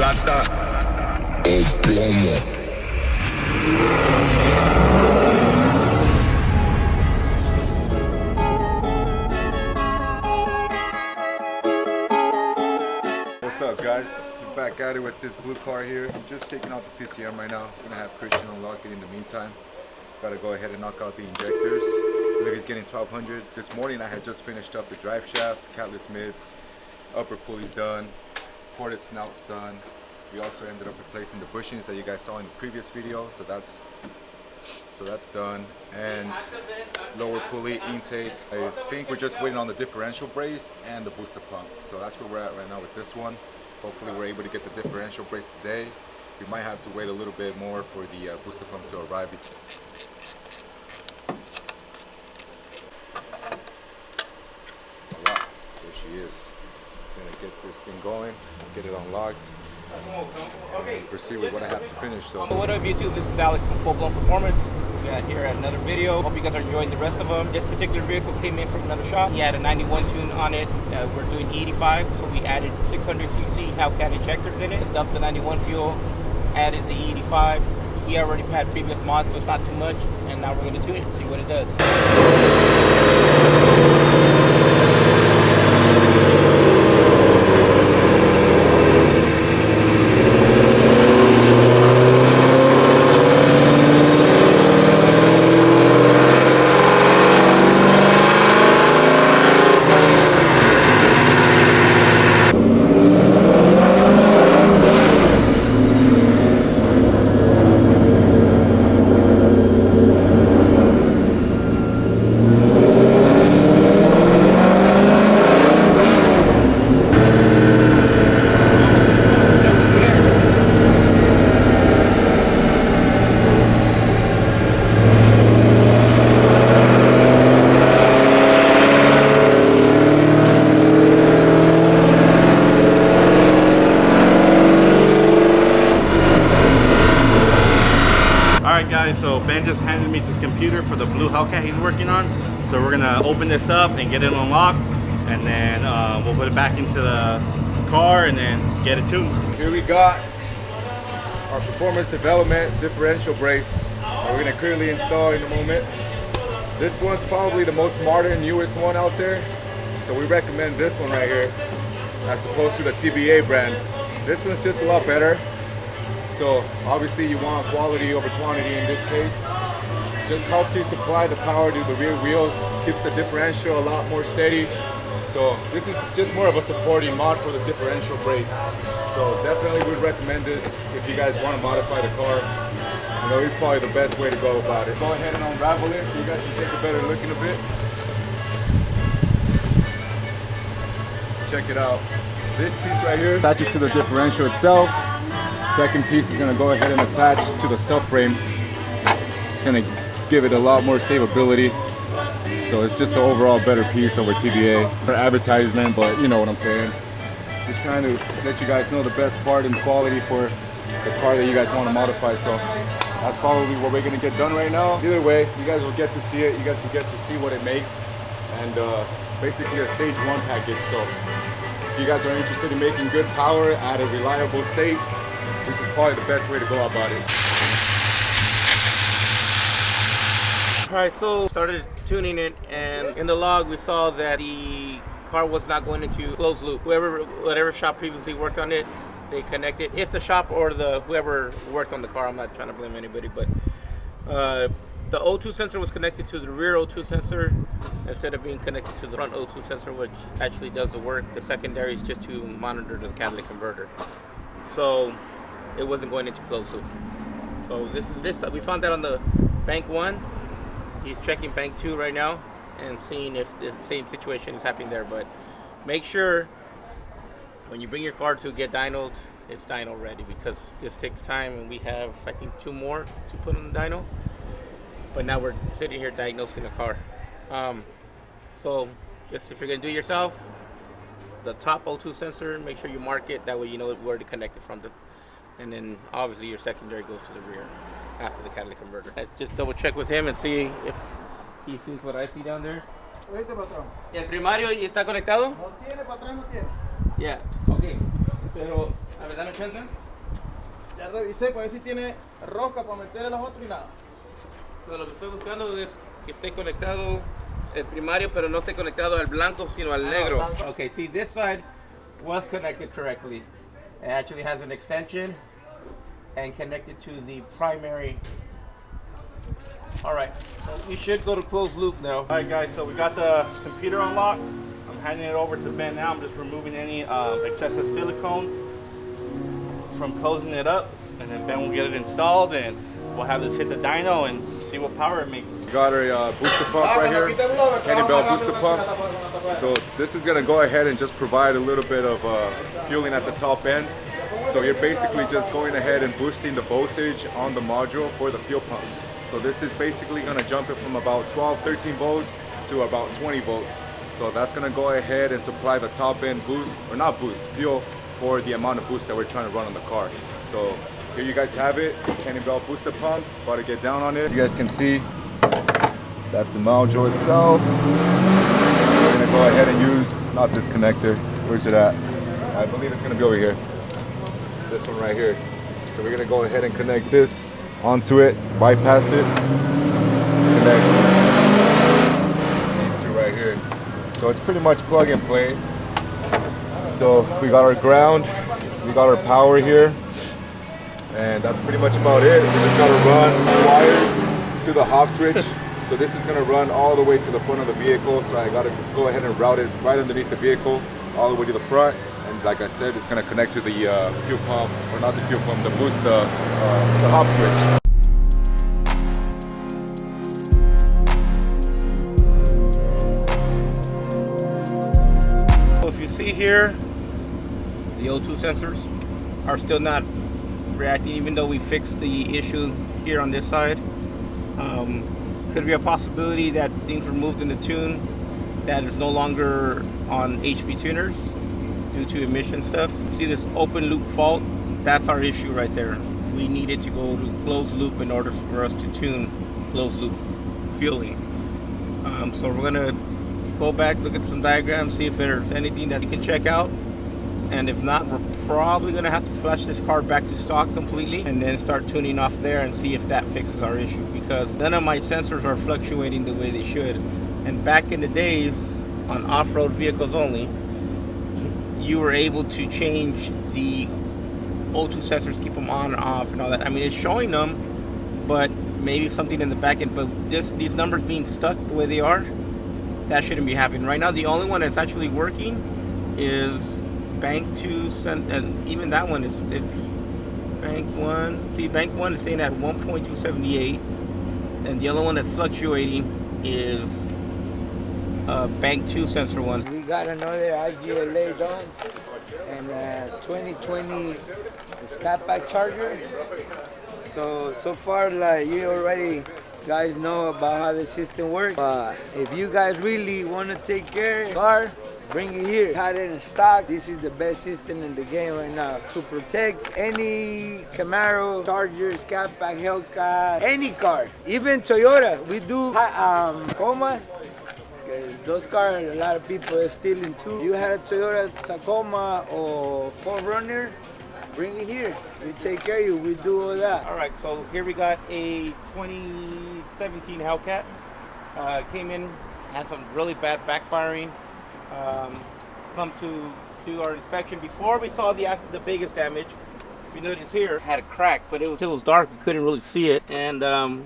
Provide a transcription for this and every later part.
plata o plomo. What's up, guys? We're back at it with this blue car here. I'm just taking out the PCM right now. I'm gonna have Christian unlock it in the meantime. Gotta go ahead and knock out the injectors. I believe he's getting 1200s. This morning I had just finished up the drive shaft, catless mids, upper pulleys done, ported snouts done. We also ended up replacing the bushings that you guys saw in the previous video, so that's done. And lower pulley intake. I think we're just waiting on the differential brace and the booster pump. So that's where we're at right now with this one. Hopefully we're able to get the differential brace today. We might have to wait a little bit more for the booster pump to arrive. Voila, there she is. Gonna get this thing going, get it unlocked, and proceed with what I have to finish. So what up, YouTube? This is Alex from Full Blown Performance. We got here at another video. Hope you guys are enjoying the rest of them. This particular vehicle came in from another shop. He had a 91 tune on it. We're doing E85, so we added 600cc Hellcat injectors in it. Dumped the 91 fuel, added the E85. He already had previous mods, so it's not too much. And now we're going to tune it and see what it does. Alright guys, so Ben just handed me this computer for the blue Hellcat he's working on. So we're gonna open this up and get it unlocked, and then we'll put it back into the car and then get it tuned. here we got our performance development differential brace that we're gonna currently install in a moment. This one's probably the most modern, newest one out there. So we recommend this one right here as opposed to the TBA brand. This one's just a lot better. So obviously you want quality over quantity in this case. Just helps you supply the power to the rear wheels, keeps the differential a lot more steady. So this is just more of a supporting mod for the differential brace. So definitely would recommend this if you guys want to modify the car. You know, it's probably the best way to go about it. Go ahead and unravel it so you guys can take a better look in a bit. Check it out. This piece right here attaches to the differential itself. Second piece is going to go ahead and attach to the subframe. It's going to give it a lot more stability. So it's just the overall better piece over TBA. For advertisement, but you know what I'm saying. Just trying to let you guys know the best part and quality for the car that you guys want to modify. So that's probably what we're going to get done right now. Either way, you guys will get to see it. You guys will get to see what it makes. And basically a stage 1 package. So if you guys are interested in making good power at a reliable state, this is probably the best way to go about it. Alright, so started tuning it, and in the log we saw that the car was not going into closed loop. Whatever shop previously worked on it, they connected. If the shop or whoever worked on the car, I'm not trying to blame anybody, but the O2 sensor was connected to the rear O2 sensor instead of being connected to the front O2 sensor, which actually does the work. The secondary is just to monitor the catalytic converter. So it wasn't going into closed loop. So we found that on the bank 1. He's checking bank 2 right now and seeing if the same situation is happening there. But make sure when you bring your car to get dynoed, it's dyno ready, because this takes time, and we have, I think, 2 more to put on the dyno. But now we're sitting here diagnosing the car. So just if you're gonna do it yourself, the top O2 sensor, make sure you mark it. That way you know where to connect it from. And then obviously your secondary goes to the rear after the catalytic converter. Just double check with him and see if he sees what I see down there. Oíste, patrón. ¿El primario está conectado? No tiene, patrón, no tiene. Yeah, okay. Pero, a ver, dame chance. Ya revisé para ver si tiene rosca para meterle los otros y nada. Pero lo que estoy buscando es que esté conectado el primario, pero no esté conectado al blanco, sino al negro. Okay, see, this side was connected correctly. It actually has an extension and connected to the primary. All right, so we should go to closed loop now. All right, guys, so we got the computer unlocked. I'm handing it over to Ben now. I'm just removing any excessive silicone from closing it up, and then Ben will get it installed, and we'll have this hit the dyno and see what power it makes. Got our booster pump right here, Cannonball booster pump. So this is gonna go ahead and just provide a little bit of fueling at the top end. So you're basically just going ahead and boosting the voltage on the module for the fuel pump. So this is basically gonna jump it from about 12, 13 volts to about 20 volts. So that's gonna go ahead and supply the top end boost, or not boost, fuel for the amount of boost that we're trying to run on the car. So here you guys have it, Cannonball booster pump, about to get down on it. You guys can see, that's the module itself. We're gonna go ahead and use, not this connector, where's it at? I believe it's gonna be over here. This one right here. So we're gonna go ahead and connect this onto it, bypass it, connect these two right here. So it's pretty much plug and play. So we got our ground, we got our power here, and that's pretty much about it. We just gotta run wires to the hop switch. So this is gonna run all the way to the front of the vehicle. So I gotta go ahead and route it right underneath the vehicle, all the way to the front. And like I said, it's gonna connect to the fuel pump, or not the fuel pump, the boost, the hop switch. So if you see here, the O2 sensors are still not reacting, even though we fixed the issue here on this side. Could be a possibility that things were moved in the tune that is no longer on HP tuners due to emission stuff. See this open loop fault? That's our issue right there. We needed to go to closed loop in order for us to tune closed loop fueling. So we're gonna go back, look at some diagrams, see if there's anything that you can check out. And if not, we're probably gonna have to flush this car back to stock completely and then start tuning off there and see if that fixes our issue, because none of my sensors are fluctuating the way they should. And back in the days, on off-road vehicles only, you were able to change the O2 sensors, keep them on and off and all that. I mean, it's showing them, but maybe something in the back end. But these numbers being stuck the way they are, that shouldn't be happening. Right now, the only one that's actually working is Bank 2, and even that one it's Bank 1. See, Bank 1 is staying at 1.278, and the other one that's fluctuating is Bank 2 sensor one. We got another IGLA done, and 2020 Scat Charger. So far, like, you already guys know about how the system works. If you guys really want to take care of the car, bring it here. Had it in stock. This is the best system in the game right now to protect any Camaro, Charger, Scat-Pack, Hellcat, any car, even Toyota. We do Tacomas. Those cars, a lot of people are stealing too. You had a Toyota Tacoma or 4Runner, bring it here. We take care of you. We do all that. All right, so here we got a 2017 Hellcat. Came in, had some really bad backfiring. Come to do our inspection. Before we saw the biggest damage, if you notice here, it had a crack, but it was dark. We couldn't really see it. And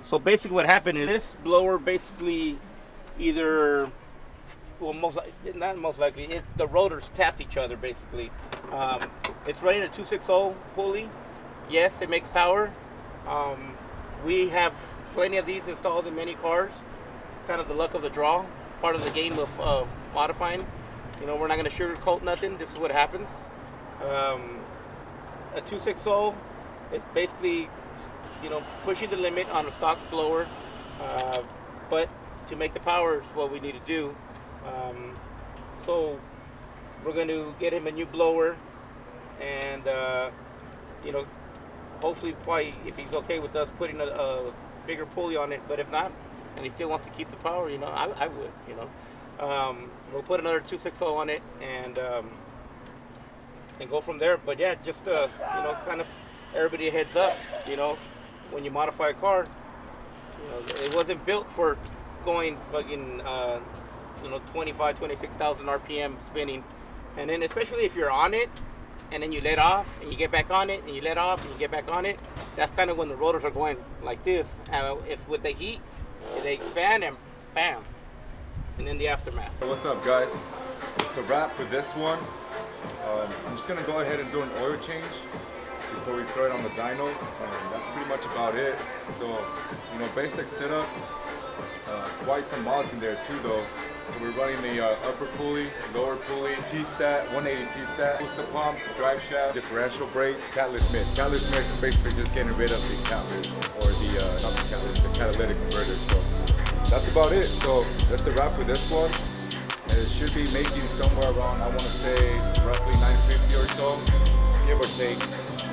so basically what happened is this blower basically either, well, not most likely, the rotors tapped each other basically. It's running a 260 pulley. Yes, it makes power. We have plenty of these installed in many cars. Kind of the luck of the draw, part of the game of modifying. You know, we're not going to sugarcoat nothing. This is what happens. A 260, it's basically, you know, pushing the limit on a stock blower, but to make the power is what we need to do. So we're going to get him a new blower, and you know, hopefully, probably, if he's okay with us putting a bigger pulley on it. But if not, and he still wants to keep the power, you know, I would, you know. We'll put another 260 on it, and and go from there. But yeah, just you know, kind of everybody a heads up, you know, when you modify a car, you know, it wasn't built for going fucking you know, 26,000 RPM spinning. And then especially if you're on it and then you let off and you get back on it and you let off and you get back on it, that's kind of when the rotors are going like this. If with the heat, they expand and bam, and then the aftermath. What's up, guys? It's a wrap for this one. I'm just gonna go ahead and do an oil change before we throw it on the dyno, and that's pretty much about it. So, you know, basic setup, quite some mods in there too though. So we're running the upper pulley, lower pulley, T-stat, 180 T-stat, booster pump, drive shaft, differential brakes, catalyst mix. Catalyst mix is basically just getting rid of the catalyst, or the, not the catalyst, the catalytic converter. So that's about it. So that's a wrap for this one. And it should be making somewhere around, I want to say, roughly 950 or so, give or take.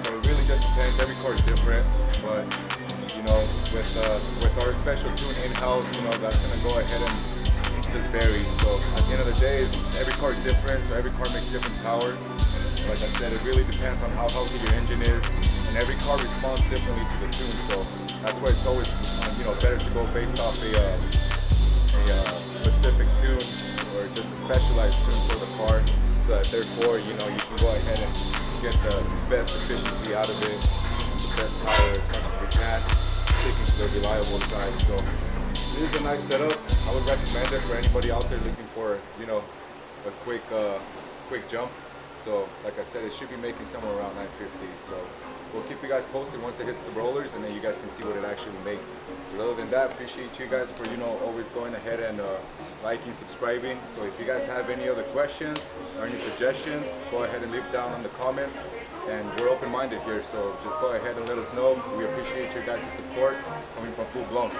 So it really just depends. Every car is different, but you know, with our special tune in-house, you know, that's gonna go ahead and just vary. So at the end of the day, every car is different, so every car makes different power. Like I said, it really depends on how healthy your engine is, and every car responds differently to the tune. So that's why it's always, you know, better to go based off a specific tune or just a specialized tune for the car. So that therefore, you know, you can go ahead and get the best efficiency out of it, the best power as much as you can, sticking to the reliable side. So this is a nice setup. I would recommend it for anybody out there looking for, you know, a quick jump. So like I said, it should be making somewhere around 950. So we'll keep you guys posted once it hits the rollers, and then you guys can see what it actually makes. But other than that, appreciate you guys for, you know, always going ahead and liking, subscribing. So if you guys have any other questions or any suggestions, go ahead and leave down in the comments. And we're open-minded here, so just go ahead and let us know. We appreciate your guys' support coming from Full Blown.